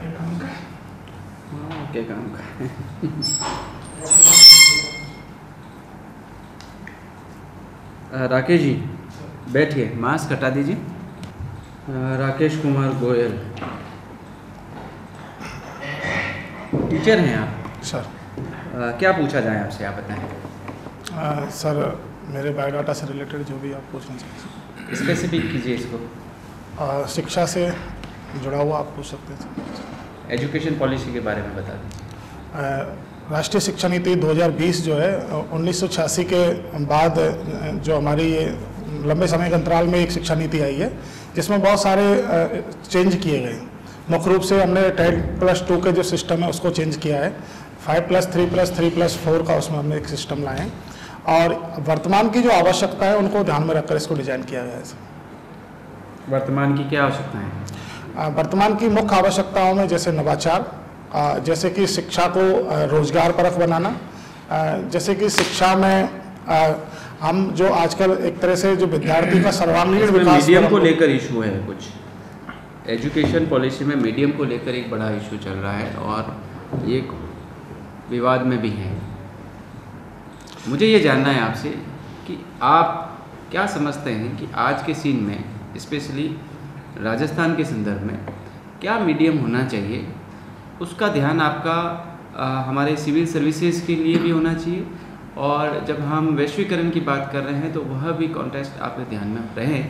क्या काम का राकेश जी बैठिए, मास्क हटा दीजिए। राकेश कुमार गोयल, टीचर हैं आप सर? क्या पूछा जाए आपसे, आप बताएं। सर मेरे बायोडाटा से रिलेटेड जो भी आप पूछना चाहिए स्पेसिफिक कीजिए इसको। शिक्षा से जुड़ा हुआ आप पूछ सकते थे। एजुकेशन पॉलिसी के बारे में बता दीजिए। राष्ट्रीय शिक्षा नीति 2020 जो है 1986 के बाद जो हमारी ये लंबे समय के अंतराल में एक शिक्षा नीति आई है, जिसमें बहुत सारे चेंज किए गए। मुख्य रूप से हमने 10+2 के जो सिस्टम है उसको चेंज किया है। 5+3+3+4 का उसमें हमने एक सिस्टम लाए हैं, और वर्तमान की जो आवश्यकता है उनको ध्यान में रखकर इसको डिजाइन किया गया है। वर्तमान की क्या आवश्यकता है? वर्तमान की मुख्य आवश्यकताओं में जैसे नवाचार, जैसे कि शिक्षा को रोजगार परक बनाना, जैसे कि शिक्षा में हम जो आजकल एक तरह से जो विद्यार्थी का सर्वांगीण विकास, मीडियम को लेकर इशू है कुछ। एजुकेशन पॉलिसी में मीडियम को लेकर एक बड़ा इशू चल रहा है और ये विवाद में भी है। मुझे ये जानना है आपसे कि आप क्या समझते हैं कि आज के सीन में, स्पेशली राजस्थान के संदर्भ में, क्या मीडियम होना चाहिए? उसका ध्यान आपका हमारे सिविल सर्विसेज के लिए भी होना चाहिए, और जब हम वैश्वीकरण की बात कर रहे हैं तो वह भी कॉन्टेक्स्ट आपके ध्यान में रहे।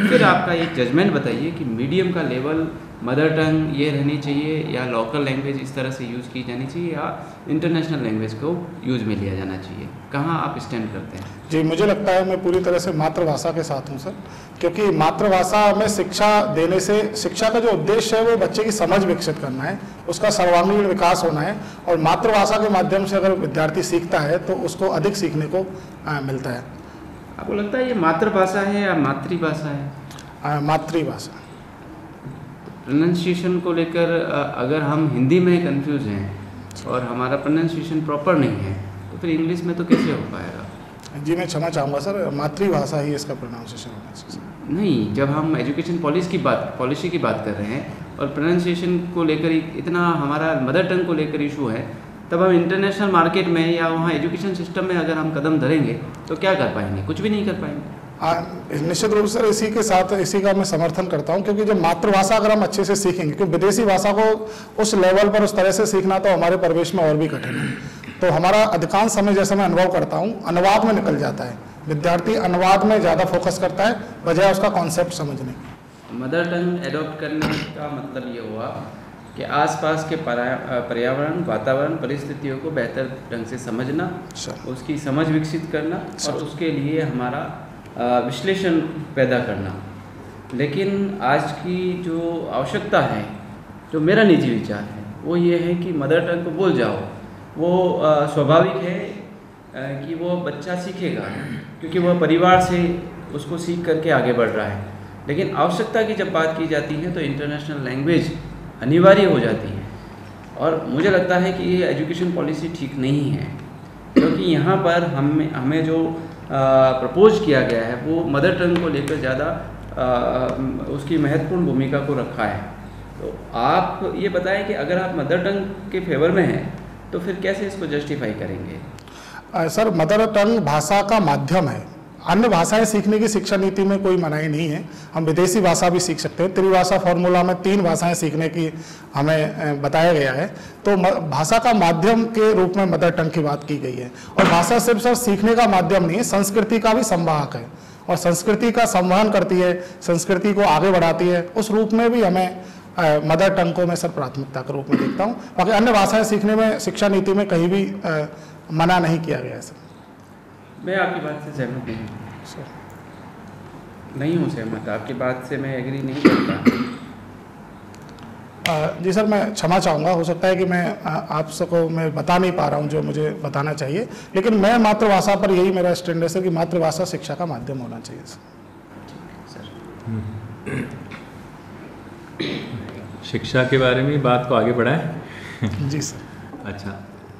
फिर आपका एक जजमेंट बताइए कि मीडियम का लेवल मदर टंग ये रहनी चाहिए, या लोकल लैंग्वेज इस तरह से यूज़ की जानी चाहिए, या इंटरनेशनल लैंग्वेज को यूज़ में लिया जाना चाहिए। कहाँ आप स्टैंड करते हैं? जी, मुझे लगता है मैं पूरी तरह से मातृभाषा के साथ हूँ सर, क्योंकि मातृभाषा में शिक्षा देने से, शिक्षा का जो उद्देश्य है वो बच्चे की समझ विकसित करना है, उसका सर्वांगीण विकास होना है, और मातृभाषा के माध्यम से अगर विद्यार्थी सीखता है तो उसको अधिक सीखने को मिलता है। आपको लगता है ये मातृभाषा है या मातृभाषा है? मातृभाषा। प्रोनाउंसिएशन को लेकर अगर हम हिंदी में कंफ्यूज हैं और हमारा प्रोनाउंसिएशन प्रॉपर नहीं है तो फिर इंग्लिश में तो कैसे हो पाएगा? जी, मैं क्षमा चाहूँगा सर, मातृभाषा ही इसका प्रोनाउंसिएशन होना चाहिए। नहीं, जब हम एजुकेशन पॉलिसी की बात कर रहे हैं और प्रोनाउंसिएशन को लेकर इतना हमारा मदर टंग को लेकर इशू है, तब हम इंटरनेशनल मार्केट में या वहाँ एजुकेशन सिस्टम में अगर हम कदम धरेंगे तो क्या कर पाएंगे? कुछ भी नहीं कर पाएंगे। निश्चित रूप से इसी के साथ इसी का मैं समर्थन करता हूं, क्योंकि जब मातृभाषा अगर हम अच्छे से सीखेंगे, क्योंकि विदेशी भाषा को उस लेवल पर उस तरह से सीखना तो हमारे परिवेश में और भी कठिन है। तो हमारा अधिकांश समय, जैसे मैं अनुभव करता हूं, अनुवाद में निकल जाता है। विद्यार्थी अनुवाद में ज़्यादा फोकस करता है बजाय उसका कॉन्सेप्ट समझने। मदर टंग एडॉप्ट करने का मतलब ये हुआ कि आसपास के पर्यावरण, वातावरण, परिस्थितियों को बेहतर ढंग से समझना, उसकी समझ विकसित करना और उसके लिए हमारा विश्लेषण पैदा करना। लेकिन आज की जो आवश्यकता है, जो मेरा निजी विचार है, वो ये है कि मदर टंग को भूल जाओ। वो स्वाभाविक है कि वो बच्चा सीखेगा क्योंकि वह परिवार से उसको सीख करके आगे बढ़ रहा है। लेकिन आवश्यकता की जब बात की जाती है तो इंटरनेशनल लैंग्वेज अनिवार्य हो जाती है, और मुझे लगता है कि ये एजुकेशन पॉलिसी ठीक नहीं है, क्योंकि यहाँ पर हमें जो प्रपोज किया गया है वो मदर टंग को लेकर ज़्यादा उसकी महत्वपूर्ण भूमिका को रखा है। तो आप ये बताएं कि अगर आप मदर टंग के फेवर में हैं तो फिर कैसे इसको जस्टिफाई करेंगे? सर, मदर टंग भाषा का माध्यम है। अन्य भाषाएं सीखने की शिक्षा नीति में कोई मनाही नहीं है। हम विदेशी भाषा भी सीख सकते हैं। त्रिभाषा फॉर्मूला में 3 भाषाएं सीखने की हमें बताया गया है। तो भाषा का माध्यम के रूप में मदर टंग की बात की गई है। और भाषा सिर्फ सीखने का माध्यम नहीं है, संस्कृति का भी संवाहक है, और संस्कृति का संवहन करती है, संस्कृति को आगे बढ़ाती है। उस रूप में भी हमें मदर टंग को मैं सर प्राथमिकता के रूप में देखता हूँ। बाकी अन्य भाषाएं सीखने में शिक्षा नीति में कहीं भी मना नहीं किया गया है सर। मैं आपकी बात से सहमत नहीं हूँ सर, नहीं हूँ सहमत। आपकी बात से मैं एग्री नहीं करता। जी सर, मैं क्षमा चाहूँगा, हो सकता है कि मैं आप सबको मैं बता नहीं पा रहा हूँ जो मुझे बताना चाहिए, लेकिन मैं मातृभाषा पर यही मेरा स्टैंड है सर कि मातृभाषा शिक्षा का माध्यम होना चाहिए सर। शिक्षा के बारे में बात को आगे बढ़ाएं। जी सर। अच्छा,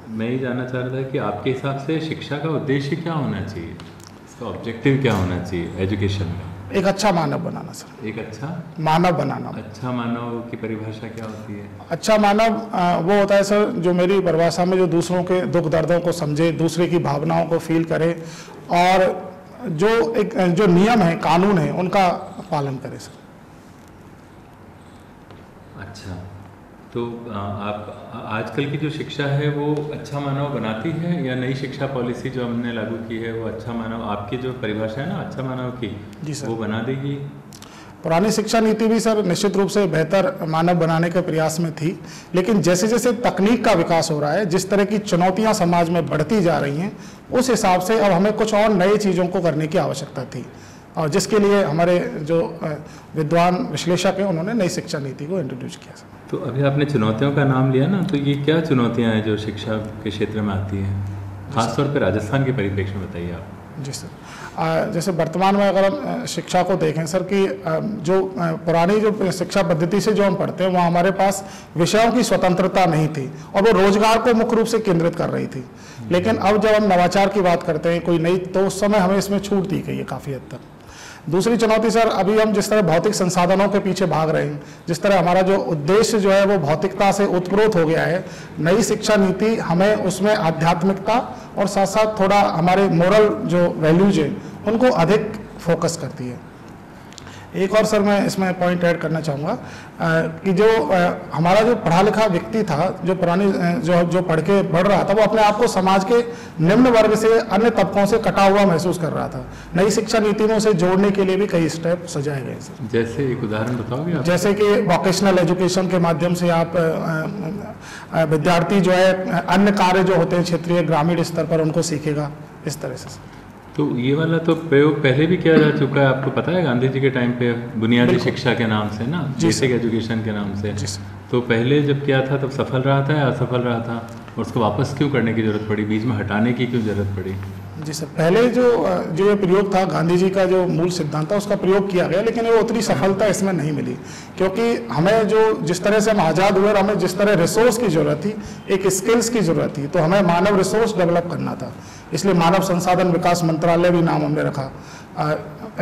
मैं ये जानना चाह रहा था कि आपके हिसाब से शिक्षा का उद्देश्य क्या होना चाहिए, इसका ऑब्जेक्टिव क्या होना चाहिए एजुकेशन में? एक अच्छा मानव बनाना सर। एक अच्छा मानव बनाना। अच्छा मानव की परिभाषा क्या होती है? अच्छा मानव वो होता है सर जो मेरी परिभाषा में जो दूसरों के दुख दर्दों को समझे, दूसरे की भावनाओं को फील करे और जो नियम है, कानून है, उनका पालन करे सर। अच्छा, तो आप आजकल की जो शिक्षा है वो अच्छा मानव बनाती है या नई शिक्षा पॉलिसी जो हमने लागू की है वो अच्छा मानव, आपकी जो परिभाषा है ना अच्छा मानव की, जी सर, वो बना देगी? पुरानी शिक्षा नीति भी सर निश्चित रूप से बेहतर मानव बनाने के प्रयास में थी, लेकिन जैसे जैसे तकनीक का विकास हो रहा है, जिस तरह की चुनौतियां समाज में बढ़ती जा रही हैं, उस हिसाब से अब हमें कुछ और नई चीज़ों को करने की आवश्यकता थी, और जिसके लिए हमारे जो विद्वान विश्लेषक हैं उन्होंने नई शिक्षा नीति को इंट्रोड्यूस किया सर। तो अभी आपने चुनौतियों का नाम लिया ना, तो ये क्या चुनौतियाँ हैं जो शिक्षा के क्षेत्र में आती हैं, खासतौर पर राजस्थान के परिप्रेक्ष्य में बताइए आप। जी सर, जैसे वर्तमान में अगर हम शिक्षा को देखें सर कि जो पुरानी जो शिक्षा पद्धति से जो हम पढ़ते हैं वहाँ हमारे पास विषयों की स्वतंत्रता नहीं थी और वो रोजगार को मुख्य रूप से केंद्रित कर रही थी, लेकिन अब जब हम नवाचार की बात करते हैं कोई नई, तो उस समय हमें इसमें छूट दी गई है काफ़ी हद तक। दूसरी चुनौती सर, अभी हम जिस तरह भौतिक संसाधनों के पीछे भाग रहे हैं, जिस तरह हमारा जो उद्देश्य जो है वो भौतिकता से उत्प्रोत हो गया है, नई शिक्षा नीति हमें उसमें आध्यात्मिकता और साथ साथ थोड़ा हमारे मोरल जो वैल्यूज हैं उनको अधिक फोकस करती है। एक और सर मैं इसमें पॉइंट ऐड करना चाहूँगा कि जो हमारा जो पढ़ा लिखा व्यक्ति था, जो पुरानी जो पढ़ के बढ़ रहा था, वो अपने आप को समाज के निम्न वर्ग से, अन्य तबकों से कटा हुआ महसूस कर रहा था। नई शिक्षा नीति में उसे जोड़ने के लिए भी कई स्टेप सजाए गए सर। जैसे एक उदाहरण बताओगे आप? जैसे कि वोकेशनल एजुकेशन के माध्यम से आप विद्यार्थी जो है अन्य कार्य जो होते हैं क्षेत्रीय ग्रामीण स्तर पर उनको सीखेगा, इस तरह से। तो ये वाला तो प्रयोग पहले भी किया जा चुका है, आपको पता है, गांधी जी के टाइम पे बुनियादी शिक्षा के नाम से ना, बेसिक एजुकेशन के नाम से। तो पहले जब किया था तब सफल रहा था या असफल रहा था, और उसको वापस क्यों करने की जरूरत पड़ी, बीच में हटाने की क्यों जरूरत पड़ी? जी सर, पहले जो ये प्रयोग था, गांधी जी का जो मूल सिद्धांत था उसका प्रयोग किया गया, लेकिन वो उतनी सफलता इसमें नहीं मिली, क्योंकि हमें जो जिस तरह से हम आज़ाद हुए और हमें जिस तरह रिसोर्स की जरूरत थी, एक स्किल्स की जरूरत थी, तो हमें मानव रिसोर्स डेवलप करना था। इसलिए मानव संसाधन विकास मंत्रालय भी नाम हमने रखा,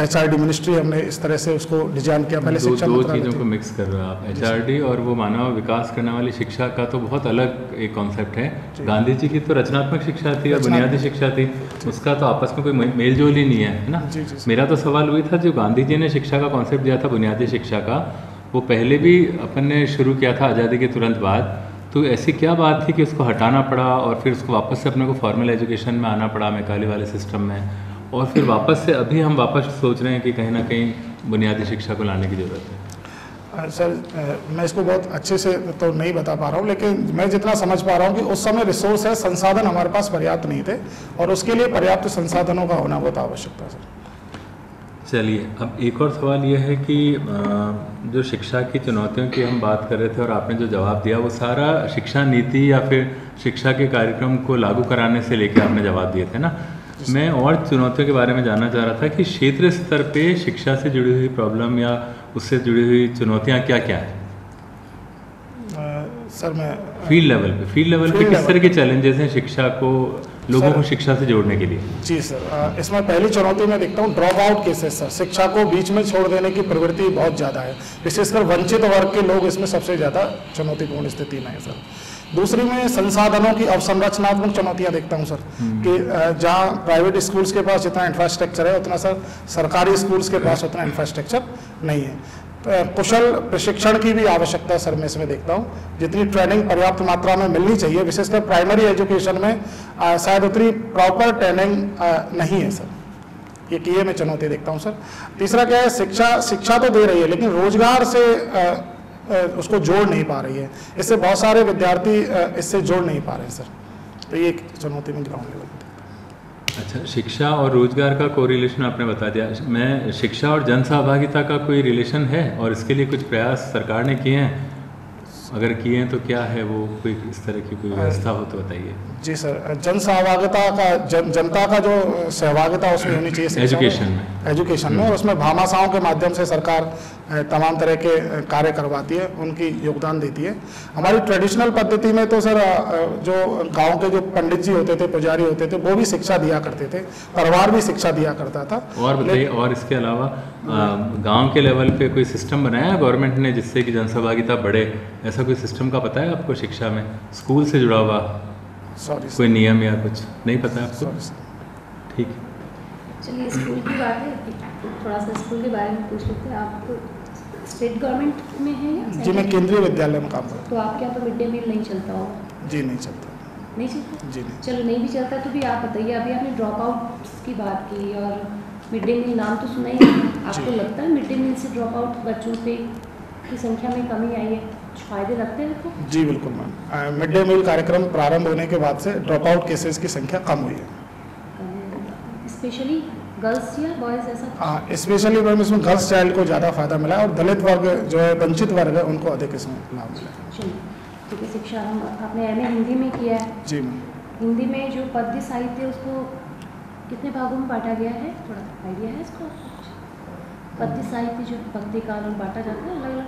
HRD मिनिस्ट्री हमने इस तरह से उसको डिजाइन किया। पहले शिक्षा दो चीज़ों को मिक्स कर रहे हो आप, HRD और वो मानव विकास करने वाली शिक्षा का तो बहुत अलग एक कॉन्सेप्ट है। गांधी जी की तो रचनात्मक शिक्षा थी और बुनियादी शिक्षा थी, उसका तो आपस में कोई मेल जोल ही नहीं है ना। मेरा तो सवाल वही था, जो गांधी जी ने शिक्षा का कॉन्सेप्ट दिया था बुनियादी शिक्षा का, वो पहले भी अपन ने शुरू किया था आज़ादी के तुरंत बाद, तो ऐसी क्या बात थी कि उसको हटाना पड़ा और फिर उसको वापस से अपने को फॉर्मल एजुकेशन में आना पड़ा, मैकाले वाले सिस्टम में, और फिर वापस से अभी हम वापस सोच रहे हैं कि कहीं ना कहीं बुनियादी शिक्षा को लाने की ज़रूरत है? सर मैं इसको बहुत अच्छे से तो नहीं बता पा रहा हूँ, लेकिन मैं जितना समझ पा रहा हूँ कि उस समय रिसोर्स है, संसाधन हमारे पास पर्याप्त नहीं थे और उसके लिए पर्याप्त संसाधनों का होना बहुत आवश्यक था सर। चलिए, अब एक और सवाल ये है कि जो शिक्षा की चुनौतियों की हम बात कर रहे थे और आपने जो जवाब दिया वो सारा शिक्षा नीति या फिर शिक्षा के कार्यक्रम को लागू कराने से लेकर आपने जवाब दिए थे ना। मैं और चुनौतियों के बारे में जानना चाह रहा था कि क्षेत्र स्तर पे शिक्षा से जुड़ी हुई प्रॉब्लम या उससे जुड़ी हुई चुनौतियाँ क्या क्या है? सर मैं फील्ड लेवल पे किस तरह के चैलेंजेस हैं शिक्षा को, लोगों को शिक्षा से जोड़ने के लिए? जी सर, इसमें पहली चुनौती मैं देखता हूँ ड्रॉप आउट केसेस सर। शिक्षा को बीच में छोड़ देने की प्रवृत्ति बहुत ज़्यादा है, विशेषकर वंचित वर्ग के लोग इसमें सबसे ज़्यादा चुनौतीपूर्ण स्थिति में है सर। दूसरी में संसाधनों की अवसंरचनात्मक चुनौतियाँ देखता हूँ सर, कि जहाँ प्राइवेट स्कूल्स के पास जितना इंफ्रास्ट्रक्चर है उतना सर सरकारी स्कूल्स के पास उतना इंफ्रास्ट्रक्चर नहीं है। कुशल प्रशिक्षण की भी आवश्यकता सर मैं इसमें देखता हूँ, जितनी ट्रेनिंग पर्याप्त मात्रा में मिलनी चाहिए, विशेषकर प्राइमरी एजुकेशन में शायद उतनी प्रॉपर ट्रेनिंग नहीं है सर। ये मैं चुनौती देखता हूँ सर। तीसरा क्या है, शिक्षा तो दे रही है लेकिन रोजगार से उसको जोड़ नहीं पा रही है, इससे बहुत सारे विद्यार्थी इससे जोड़ नहीं पा रहे हैं सर। तो ये एक चुनौती में ग्राउंड लेवल। अच्छा, शिक्षा और रोजगार का कोरिलेशन आपने बता दिया। मैं शिक्षा और जन सहभागिता का कोई रिलेशन है और इसके लिए कुछ प्रयास सरकार ने किए हैं? अगर किए हैं तो क्या है वो, कोई इस तरह की कोई व्यवस्था हो तो बताइए। जी सर, जन सहभागिता का जनता का जो सहभागिता उसमें होनी चाहिए एजुकेशन में। एजुकेशन में, और उसमें भामाशाहों के माध्यम से सरकार तमाम तरह के कार्य करवाती है, उनकी योगदान देती है। हमारी ट्रेडिशनल पद्धति में तो सर जो गांव के जो पंडित जी होते थे, पुजारी होते थे, वो भी शिक्षा दिया करते थे, परिवार भी शिक्षा दिया करता था। और बताइए, और इसके अलावा गांव के लेवल पे कोई सिस्टम बनाया है गवर्नमेंट ने जिससे कि जनसहभागिता बढ़े? ऐसा कोई सिस्टम का पता है आपको शिक्षा में, स्कूल से जुड़ा हुआ कोई नियम या कुछ नहीं पता है आपको? ठीक है, चलिए स्कूल की बात है, थोड़ा सा स्कूल के बारे में पूछ लेते हैं। आप स्टेट गवर्नमेंट में है या? जी, मैं केंद्रीय विद्यालय में काम करता हूँ। तो आपके यहाँ तो मिड डे मील नहीं चलता होगा? जी नहीं चलता। नहीं चलता? जी नहीं। चलो नहीं भी चलता तो भी आप बताइए, अभी आपने ड्रॉप आउट की बात की और मिड डे मील नाम तो सुना ही है, आपको लगता है मिड डे मील से ड्रॉप आउट बच्चों पे की संख्या में कमी आई है, कुछ फायदे लगते हैं आपको? जी बिल्कुल मैम, मिड डे मील कार्यक्रम प्रारंभ होने के बाद से ड्रॉप आउट केसेस की संख्या कम हुई है। स्पेशली गर्ल्स या बॉयज़ ऐसा? हाँ, स्पेशली मैम इसमें गर्ल्स चाइल्ड को ज़्यादा फायदा मिला है और दलित वर्ग जो है, वंचित वर्ग है, उनको अधिक इसमें लाभ मिला है। चलिए, क्योंकि शिक्षा हम आपने एमए हिंदी में किया है। जी मैम। हिंदी में जो पद्य साहित्य उसको कितने भागों में बांटा गया है, थोड़ा आइडिया है इसको? पद्य साहित्य जो भक्ति काल में बांटा जाता है अलग अलग,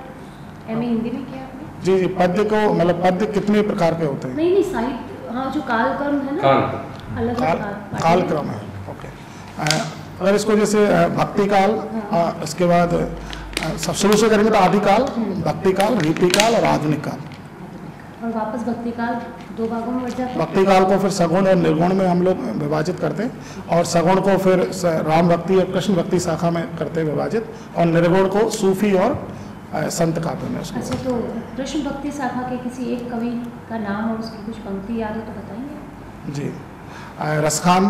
एमए हिंदी में किया आपने? जी जी, पद्य को मतलब पद्य कितने प्रकार के होते हैं? नहीं नहीं, साहित्य, हाँ जो कालक्रम है ना, अलग अलग कालक्रम है। ओके, अगर इसको जैसे भक्ति काल, इसके बाद सब शुरू से करेंगे तो आदिकाल, भक्ति काल, रीति काल और आधुनिक काल, और वापस भक्ति काल दो भागों में बट जाता है। भक्ति काल को फिर सगुण और निर्गुण में हम लोग विभाजित करते हैं, और सगुण को फिर राम भक्ति और कृष्ण भक्ति शाखा में करते हैं विभाजित, और निर्गुण को सूफी और संत काव्य में उसको। अच्छा, तो कृष्ण भक्ति शाखा के किसी एक कवि का नाम और उसकी कुछ पंक्ति याद हो तो बताएंगे? जी, रसखान,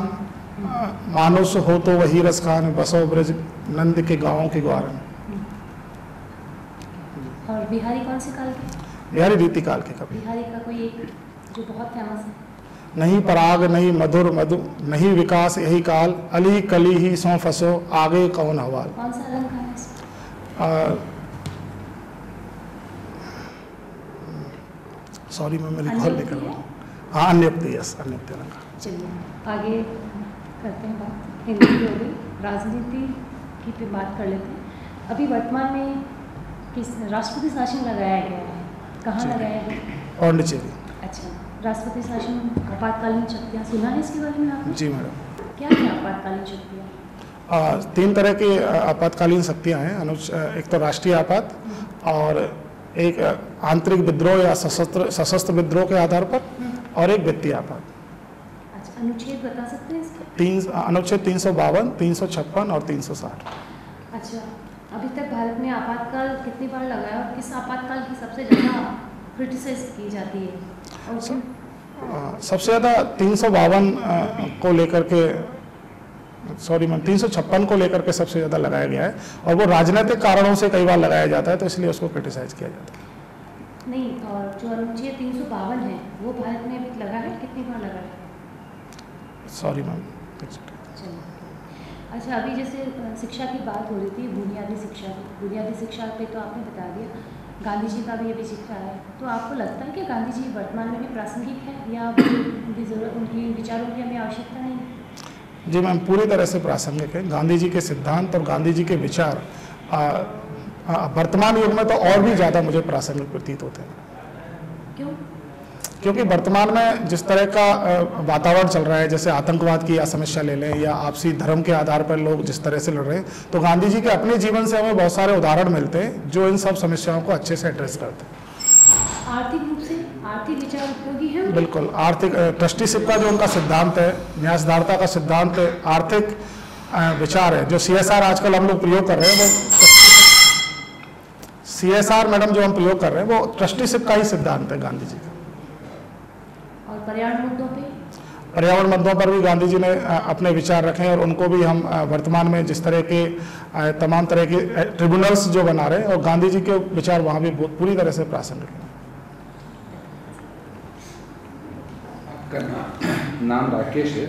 मानुष हो तो वही रसखान, बसो ब्रज नंद के गाँवों के ग्वारन। और बिहारी कौन से काल के? बिहारी रीति काल के कवि। बिहारी का कोई एक जो बहुत फेमस है? नहीं पराग नहीं मधुर मधु, नहीं विकास यही काल, अली कली ही सौ फसो आगे कौन हवाल। कौन सा रंग है इसमें? सॉरी मैं मेरी कॉल नहीं कर रहा हूँ। हाँ, अन्योक्ति, यस, अन्योक्ति रंग। चलिए आगे करते हैं बात, हिंदी की हो गई, राजनीति की पे बात कर लेते हैं। अभी वर्तमान में किस राष्ट्रपति शासन लगाया गया है, कहाँ लगाया गया? पांडिचेरी। अच्छा, राष्ट्रपति शासन, आपातकालीन शक्तियाँ, सुना है इसके बारे में आपने? जी मैडम। क्या है आपातकालीन शक्तियाँ? 3 तरह की आपातकालीन शक्तियाँ हैं। एक तो राष्ट्रीय आपात, और एक आंतरिक विद्रोह या सशस्त्र विद्रोह के आधार पर, और एक वित्तीय आपात। अच्छा, अनुच्छेद बता सकते हैं इसके? अनुच्छेद 352, 356 और 360। अच्छा, अभी तक भारत में आपातकाल कितनी बार लगाया और किस आपातकाल की सबसे ज़्यादा क्रिटिसाइज की जाती है? और सबसे ज़्यादा 352 को लेकर के, सॉरी मैम, 356 को लेकर के सबसे ज़्यादा लगाया गया है, और वो राजनीतिक कारणों से कई बार लगाया जाता है, तो इसलिए उसको क्रिटिसाइज किया जाता है। नहीं, और जो अनुच्छेद 352 है वो भारत में अभी लगा है, कितनी बार लगा है? Sorry ma'am. अच्छा, अभी जैसे शिक्षा की बात हो रही थी, बुनियादी शिक्षा की, बुनियादी शिक्षा पे तो आपने बता दिया, गांधी जी का भी अभी जिक्र आया, तो आपको लगता है कि गांधी जी वर्तमान में भी प्रासंगिक है, या उनकी जरूरत, उनकी विचारों की हमें आवश्यकता नहीं है? जी मैम, पूरी तरह से प्रासंगिक है। गांधी जी के सिद्धांत और गांधी जी के विचार वर्तमान युग में तो और भी ज़्यादा मुझे प्रासंगिक प्रतीत होते हैं। क्यों? क्योंकि वर्तमान में जिस तरह का वातावरण चल रहा है, जैसे आतंकवाद की या समस्या ले लें, या आपसी धर्म के आधार पर लोग जिस तरह से लड़ रहे हैं, तो गांधी जी के अपने जीवन से हमें बहुत सारे उदाहरण मिलते हैं जो इन सब समस्याओं को अच्छे से एड्रेस करते हैं। आर्थिक रूप से आर्थिक विचार उपयोगी है? बिल्कुल, आर्थिक ट्रस्टीशिप का जो उनका सिद्धांत है, न्यासधारता का सिद्धांत, आर्थिक विचार है, जो CSR आजकल हम लोग प्रयोग कर रहे हैं, वो CSR मैडम जो हम प्रयोग कर रहे हैं, वो ट्रस्टीशिप का ही सिद्धांत है गांधी जी का। और पर्यावरण मुद्दों पे? पर्यावरण मुद्दों पर भी गांधी जी ने अपने विचार रखे हैं, और उनको भी हम वर्तमान में जिस तरह के तमाम तरह के ट्रिब्यूनल्स जो बना रहे हैं, और गांधी जी के विचार वहाँ भी पूरी तरह से प्रासंगिक हैं। आपका नाम राकेश है,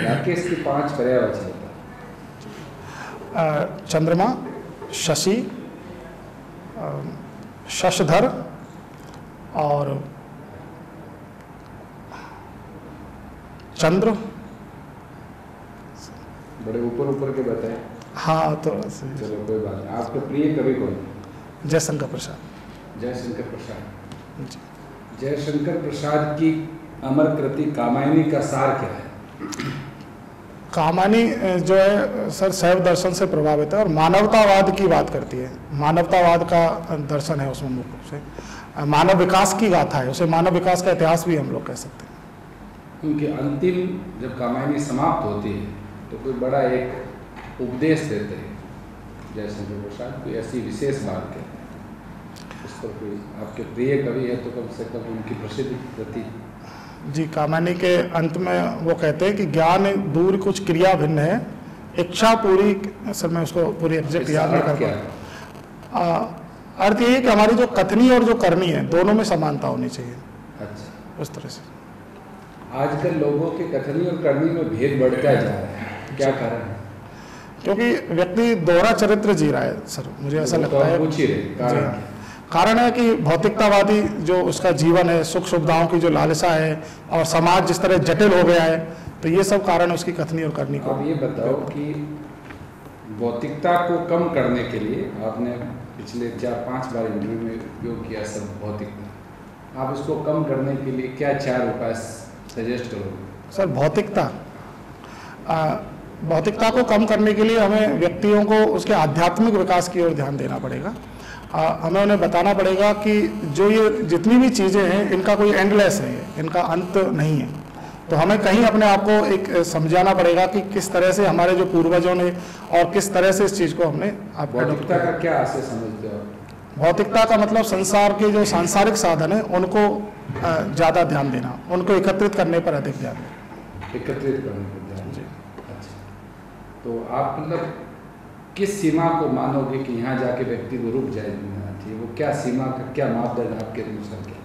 राकेश की 5 पर्यायवाची होता है? चंद्रमा, शशि, शशधर, और चंद्र। बड़े ऊपर ऊपर के बताए। हाँ थोड़ा सा। चलो कोई बात नहीं। आपका प्रिय कवि कौन? जयशंकर प्रसाद। जयशंकर प्रसाद। जी। जयशंकर प्रसाद की अमर कृति कामायनी का सार क्या है? कामायनी जो है सर शैव दर्शन से प्रभावित है और मानवतावाद की बात करती है। मानवतावाद का दर्शन है उसमें मुख्य रूप से। मानव विकास की गाथा है, उसे मानव विकास का इतिहास भी हम लोग कह सकते हैं। उनकी अंतिम जब कामायनी समाप्त होती है तो कोई बड़ा एक उपदेश देते हैं जयशंकर प्रसाद, कोई ऐसी विशेष बात कहते हैं, उस पर कोई आपके प्रिय कवि है तो कम से कम उनकी प्रसिद्ध कृति। जी, कामायनी के अंत में वो कहते हैं कि ज्ञान दूर कुछ क्रिया भिन्न है, इच्छा पूरी। सर मैं उसको पूरी एग्जैक्ट याद नहीं कर पा। अर्थ ये है कि हमारी जो कथनी और जो करनी है दोनों में समानता होनी चाहिए। अच्छा, उस तरह से आजकल लोगों के कथनी और करनी में भेद बढ़ता जा रहा है, क्या कारण है? क्योंकि व्यक्ति दोहरा चरित्र जी रहा है सर, मुझे ऐसा लगता है। पूछ ही रहे कारण है कि भौतिकतावादी जो उसका जीवन है, सुख सुविधाओं की जो लालसा है और समाज जिस तरह जटिल हो गया है, तो ये सब कारण है उसकी कथनी और करनी को। आप ये बताओ कि भौतिकता को कम करने के लिए आपने पिछले 4-5 बार इंटरव्यू में उपयोग किया सब भौतिकता, आप इसको कम करने के लिए क्या 4 उपाय सजेस्ट करोगे? सर भौतिकता को कम करने के लिए हमें व्यक्तियों को उसके आध्यात्मिक विकास की ओर ध्यान देना पड़ेगा। हमें उन्हें बताना पड़ेगा कि जो ये जितनी भी चीज़ें हैं इनका कोई एंडलेस है, इनका अंत नहीं है। तो हमें कहीं अपने आप को एक समझाना पड़ेगा कि किस तरह से हमारे जो पूर्वजों ने और किस तरह से इस चीज़ को हमने भौतिकता का क्या आशय समझते हो? भौतिकता का मतलब संसार के जो सांसारिक साधन है उनको ज़्यादा ध्यान देना, उनको एकत्रित करने पर अधिक ध्यान देना। एकत्रित करने पर ध्यान। जी, अच्छा। तो आप मतलब किस सीमा को मानोगे कि यहाँ जाके व्यक्ति को रुक जाए चाहिए, वो क्या सीमा का क्या मापदंड आपके अनुसार क्या?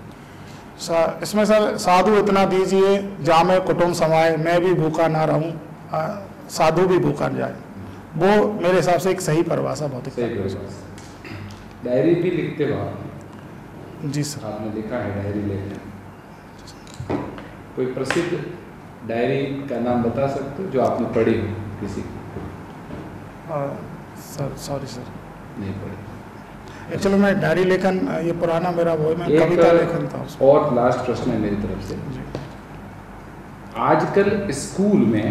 इसमें सर साधु इतना दीजिए जामे कुटुंब समाए, मैं भी भूखा ना रहूं, साधु भी भूखा न जाए, वो मेरे हिसाब से एक सही परिभाषा भौतिकता की। डायरी भी लिखते हो आप? जी सर। आपने लिखा है डायरी लेखन, कोई प्रसिद्ध डायरी का नाम बता सकते हो जो आपने पढ़ी हो किसी की? सर सॉरी सर, नहीं पढ़ी। एक्चुअली मैं डायरी लेखन ये पुराना मेरा वो मैं कविता लेखन था उसमें। और लास्ट प्रश्न है मेरी तरफ से। आजकल स्कूल में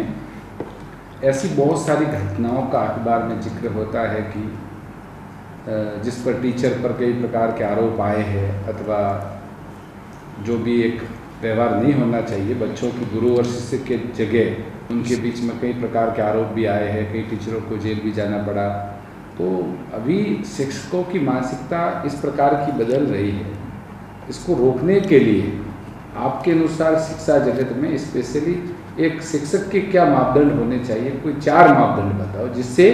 ऐसी बहुत सारी घटनाओं का अखबार में जिक्र होता है कि जिस पर टीचर पर कई प्रकार के आरोप आए हैं, अथवा जो भी एक व्यवहार नहीं होना चाहिए बच्चों की गुरु और शिष्य के जगह, उनके बीच में कई प्रकार के आरोप भी आए हैं, कई टीचरों को जेल भी जाना पड़ा। तो अभी शिक्षकों की मानसिकता इस प्रकार की बदल रही है, इसको रोकने के लिए आपके अनुसार शिक्षा जगत में स्पेशली एक शिक्षक के क्या मापदंड होने चाहिए? कोई 4 मापदंड बताओ जिससे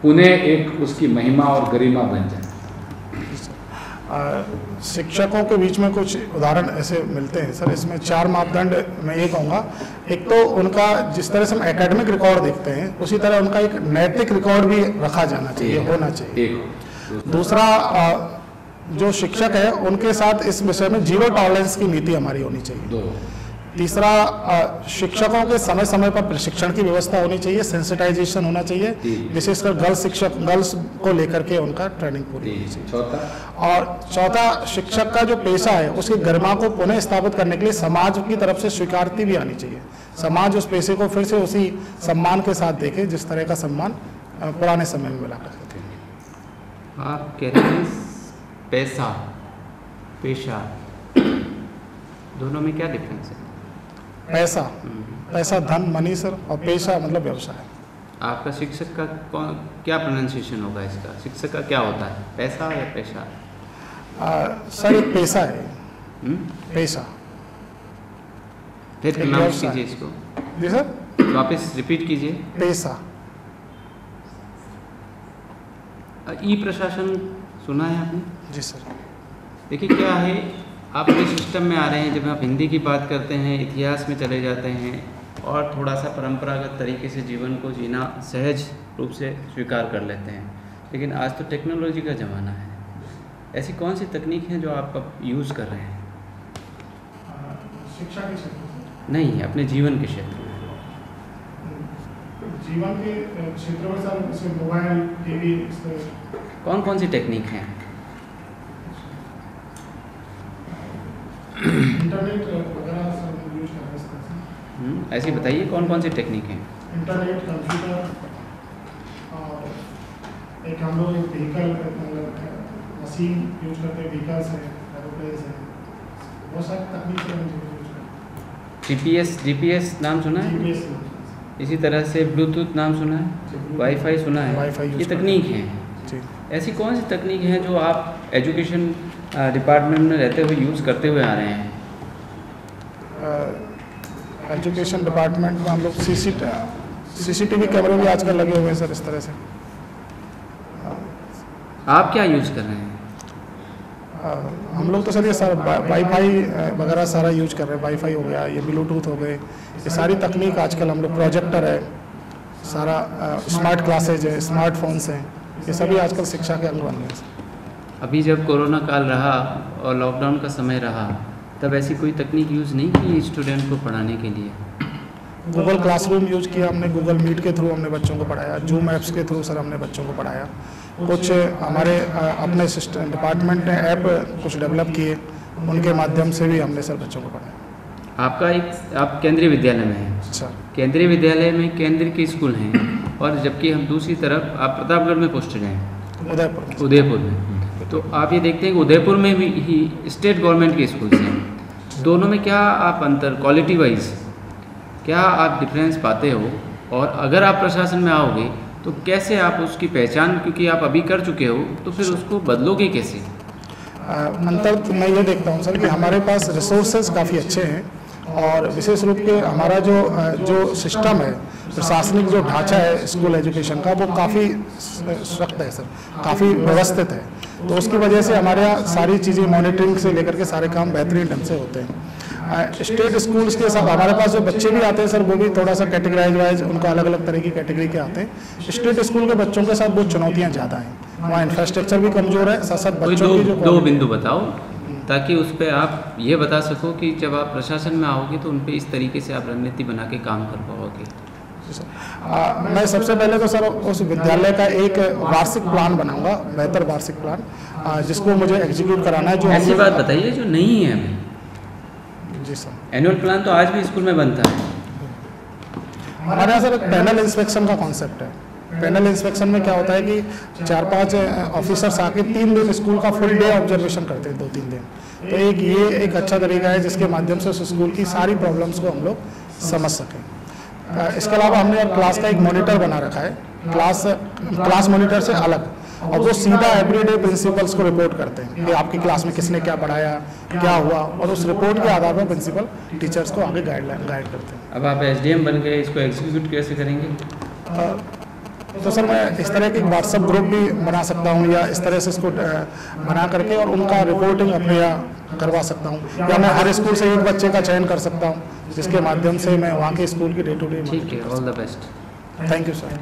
पुनः एक उसकी महिमा और गरिमा बन जाए। शिक्षकों के बीच में कुछ उदाहरण ऐसे मिलते हैं सर। इसमें 4 मापदंड मैं ये कहूँगा, एक तो उनका जिस तरह से हम एकेडमिक रिकॉर्ड देखते हैं उसी तरह उनका एक नैतिक रिकॉर्ड भी रखा जाना चाहिए, होना चाहिए। दूसरा, जो शिक्षक है उनके साथ इस विषय में 0 टॉलरेंस की नीति हमारी होनी चाहिए। तीसरा, शिक्षकों के समय समय पर प्रशिक्षण की व्यवस्था होनी चाहिए, सेंसिटाइजेशन होना चाहिए, विशेषकर गर्ल्स को लेकर के उनका ट्रेनिंग पूरी होनी चाहिए। और चौथा, शिक्षक का जो पेशा है उसकी गरिमा को पुनः स्थापित करने के लिए समाज की तरफ से स्वीकृति भी आनी चाहिए। समाज उस पेशे को फिर से उसी सम्मान के साथ देखे जिस तरह का सम्मान पुराने समय में मिला करते थे। आप कहते हैं पैसा पेशा, दोनों में क्या डिफरेंस है? पैसा धन, मनी सर, और पेशा मतलब व्यवसाय। आपका शिक्षक का क्या प्रोनाउंसिएशन होगा इसका? शिक्षक का क्या होता है, पैसा या पेशा? सर एक पेशा है। पेशा। फिर प्रोनाउंस कीजिए इसको। जी सर, वापस रिपीट कीजिए। पेशा। ई प्रशासन सुना है आपने? जी सर। देखिए क्या है, आप इस सिस्टम में आ रहे हैं, जब आप हिंदी की बात करते हैं इतिहास में चले जाते हैं और थोड़ा सा परंपरागत तरीके से जीवन को जीना सहज रूप से स्वीकार कर लेते हैं। लेकिन आज तो टेक्नोलॉजी का ज़माना है, ऐसी कौन सी तकनीक है जो आप अब यूज़ कर रहे हैं? शिक्षा के क्षेत्र नहीं, अपने जीवन के क्षेत्र में। जीवन के क्षेत्र में सर जैसे मोबाइल, टीवी, कौन कौन सी टेक्निक हैं? इंटरनेट वगैरह सब यूज कर रहे हैं। ऐसे बताइए कौन कौन सी टेक्निक हैं? इंटरनेट, कंप्यूटर, और एक हम लोग व्हीकल मतलब मशीन यूज करते हैं, व्हीकल्स है, एरोप्लेन्स है, बहुत सारी तकनीक है यूज करते हैं। जीपीएस नाम सुना है? GPS, इसी तरह से ब्लूटूथ नाम सुना है, वाईफाई सुना है, वाईफाई यूज ये तकनीक हैं। जी। ऐसी कौन सी तकनीक हैं जो आप एजुकेशन डिपार्टमेंट में रहते हुए यूज़ करते हुए आ रहे हैं? एजुकेशन डिपार्टमेंट में हम लोग सीसीटीवी कैमरे भी आजकल लगे हुए हैं सर, इस तरह से। आप क्या यूज़ कर रहे हैं? हम लोग तो सर ये सर वाईफाई वगैरह सारा यूज कर रहे हैं। वाईफाई हो गया, ये ब्लूटूथ हो गए, ये सारी तकनीक आजकल हम लोग, प्रोजेक्टर है, सारा स्मार्ट क्लासेज है, स्मार्टफोन्स हैं, ये सभी आजकल शिक्षा के अंग बन गए। अभी जब कोरोना काल रहा और लॉकडाउन का समय रहा, तब ऐसी कोई तकनीक यूज़ नहीं की स्टूडेंट को पढ़ाने के लिए? गूगल क्लासरूम यूज किया हमने, गूगल मीट के थ्रू हमने बच्चों को पढ़ाया, जूम ऐप्स के थ्रू सर हमने बच्चों को पढ़ाया। कुछ हमारे अपने सिस्टम डिपार्टमेंट ने ऐप कुछ डेवलप किए, उनके माध्यम से भी हमने सर बच्चों को पढ़ाया। आप केंद्रीय विद्यालय में हैं। अच्छा। केंद्रीय विद्यालय में केंद्र के स्कूल हैं, और जबकि हम दूसरी तरफ आप प्रतापगढ़ में पोस्टेड हैं, उदयपुर में। तो आप ये देखते हैं कि उदयपुर में भी ही स्टेट गवर्नमेंट के स्कूल हैं, दोनों में क्या आप अंतर, क्वालिटी वाइज क्या आप डिफरेंस पाते हो? और अगर आप प्रशासन में आओगे तो कैसे आप उसकी पहचान, क्योंकि आप अभी कर चुके हो, तो फिर उसको बदलोगे कैसे? अंतर तो मैं ये देखता हूँ सर कि हमारे पास रिसोर्सेज काफ़ी अच्छे हैं, और विशेष रूप के हमारा जो सिस्टम है, प्रशासनिक जो ढांचा है स्कूल एजुकेशन का, वो काफ़ी सख्त है सर, काफ़ी व्यवस्थित है। तो उसकी वजह से हमारे यहाँ सारी चीज़ें मॉनिटरिंग से लेकर के सारे काम बेहतरीन ढंग से होते हैं। स्टेट स्कूल्स के साथ हमारे पास जो बच्चे भी आते हैं सर, वो भी थोड़ा सा कैटेगराइज वाइज उनका अलग अलग तरह की कैटेगरी के आते हैं। स्टेट स्कूल के बच्चों के साथ बहुत चुनौतियाँ ज़्यादा हैं, वहाँ इंफ्रास्ट्रक्चर भी कमज़ोर है, साथ साथ बच्चों की जो दो बिंदु बताओ ताकि उस पर आप ये बता सको कि जब आप प्रशासन में आओगे तो उन पर इस तरीके से आप रणनीति बना के काम कर पाओगे। मैं सबसे पहले तो सर उस विद्यालय का एक वार्षिक प्लान बनाऊंगा, बेहतर वार्षिक प्लान, जिसको मुझे एग्जीक्यूट कराना है। जो ऐसी बात बताइए जो नहीं है अभी। जी सर। एनुअल प्लान तो आज भी स्कूल में बनता है। हमारे यहाँ सर एक पैनल इंस्पेक्शन का कॉन्सेप्ट है। पैनल इंस्पेक्शन में क्या होता है कि 4-5 ऑफिसर्स आके 3 दिन स्कूल का फुल डे ऑब्जर्वेशन करते हैं, 2-3 दिन। तो ये एक अच्छा तरीका है जिसके माध्यम से उस स्कूल की सारी प्रॉब्लम्स को हम लोग समझ सकें। इसके अलावा हमने क्लास का एक मॉनिटर बना रखा है, क्लास मॉनिटर से अलग, और वो सीधा एवरीडे प्रिंसिपल्स को रिपोर्ट करते हैं कि आपकी क्लास में किसने क्या पढ़ाया, क्या हुआ, और उस रिपोर्ट के आधार पर प्रिंसिपल टीचर्स को आगे गाइड करते हैं। अब आप SDM बन गए, इसको एग्जीक्यूट कैसे करेंगे? तो सर मैं इस तरह के व्हाट्सएप ग्रुप भी बना सकता हूँ, या इस तरह से इसको बना करके और उनका रिपोर्टिंग अपने यहाँ करवा सकता हूँ, या मैं हर स्कूल से एक बच्चे का चयन कर सकता हूँ जिसके माध्यम से मैं वहाँ के स्कूल की डे टू डे। ठीक है, all the best. Thank you sir.